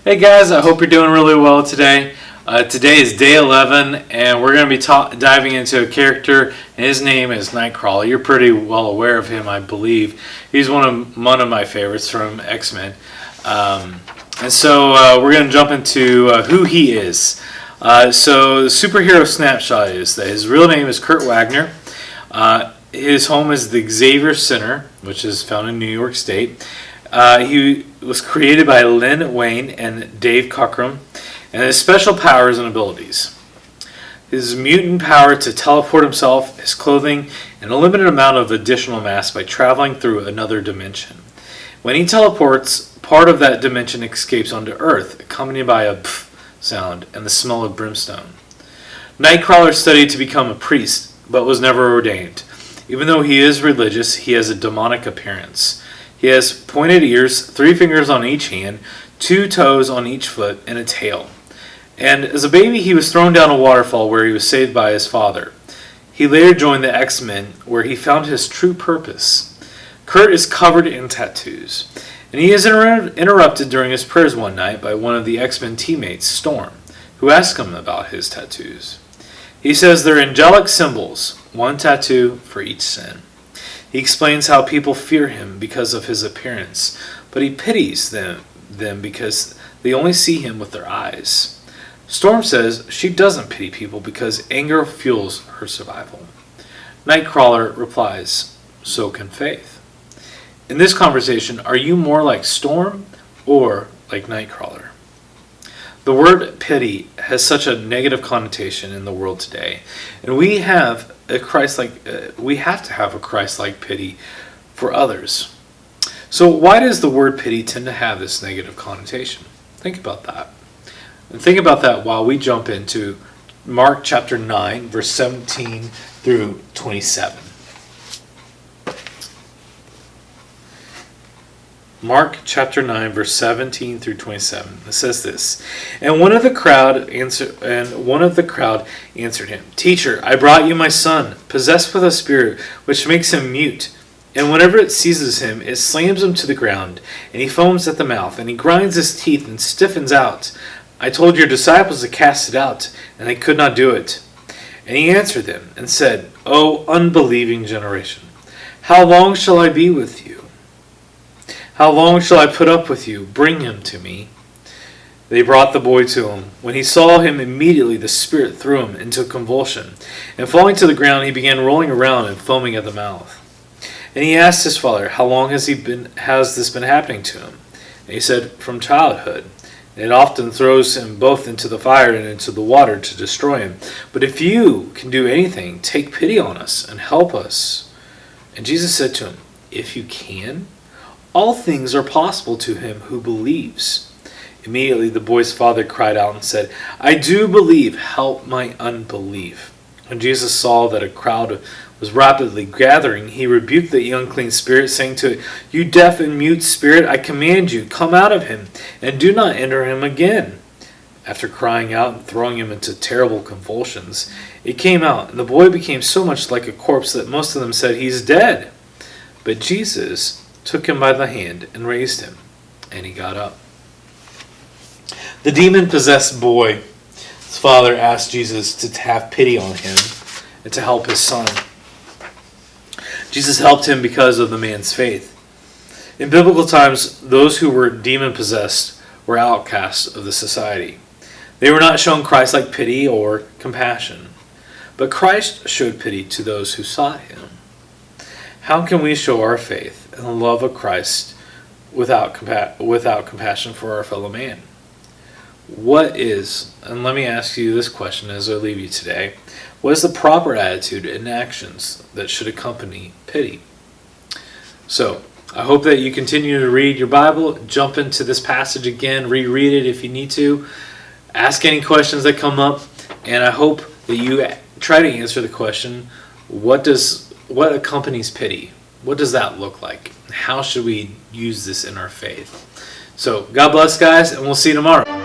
Hey guys, I hope you're doing really well today. Today is day 11, and we're going to be diving into a character, and his name is Nightcrawler. You're pretty well aware of him, I believe. He's one of my favorites from X-Men. And so we're going to jump into who he is. So the superhero snapshot is that his real name is Kurt Wagner. His home is the Xavier Center, which is found in New York State. He was created by Lynn Wayne and Dave Cockrum, and his special powers and abilities. His mutant power to teleport himself, his clothing, and a limited amount of additional mass by traveling through another dimension. When he teleports, part of that dimension escapes onto Earth, accompanied by a pff sound and the smell of brimstone. Nightcrawler studied to become a priest, but was never ordained. Even though he is religious, he has a demonic appearance. He has pointed ears, 3 fingers on each hand, 2 toes on each foot, and a tail. And as a baby, he was thrown down a waterfall where he was saved by his father. He later joined the X-Men, where he found his true purpose. Kurt is covered in tattoos, and he is interrupted during his prayers one night by one of the X-Men teammates, Storm, who asks him about his tattoos. He says they're angelic symbols, 1 tattoo for each sin. He explains how people fear him because of his appearance, but he pities them because they only see him with their eyes. Storm says she doesn't pity people because anger fuels her survival. Nightcrawler replies, "So can faith." In this conversation, are you more like Storm or like Nightcrawler? The word pity has such a negative connotation in the world today, and we have to have a Christ-like pity for others. So why does the word pity tend to have this negative connotation? Think about that. And think about that while we jump into Mark chapter 9, verse 17 through 27. Mark chapter 9, verse 17 through 27. It says this, And one of the crowd answered him, "Teacher, I brought you my son, possessed with a spirit which makes him mute. And whenever it seizes him, it slams him to the ground, and he foams at the mouth, and he grinds his teeth and stiffens out. I told your disciples to cast it out, and they could not do it." And he answered them and said, "O unbelieving generation, how long shall I be with you? How long shall I put up with you? Bring him to me." They brought the boy to him. When he saw him, immediately the spirit threw him into a convulsion, and falling to the ground, he began rolling around and foaming at the mouth. And he asked his father, "How long has this been happening to him?" And he said, "From childhood. It often throws him both into the fire and into the water to destroy him. But if you can do anything, take pity on us and help us." And Jesus said to him, "If you can, all things are possible to him who believes." Immediately the boy's father cried out and said, "I do believe, help my unbelief." When Jesus saw that a crowd was rapidly gathering, he rebuked the unclean spirit, saying to it, "You deaf and mute spirit, I command you, come out of him, and do not enter him again." After crying out and throwing him into terrible convulsions, it came out, and the boy became so much like a corpse that most of them said, "He's dead." But Jesus took him by the hand and raised him, and he got up. The demon-possessed boy's father asked Jesus to have pity on him and to help his son. Jesus helped him because of the man's faith. In biblical times, those who were demon-possessed were outcasts of the society. They were not shown Christ-like pity or compassion, but Christ showed pity to those who sought him. How can we show our faith and the love of Christ without compassion for our fellow man? And let me ask you this question as I leave you today, what is the proper attitude and actions that should accompany pity? So, I hope that you continue to read your Bible, jump into this passage again, reread it if you need to, ask any questions that come up, and I hope that you try to answer the question, what accompanies pity? What does that look like? How should we use this in our faith? So, God bless, guys, and we'll see you tomorrow.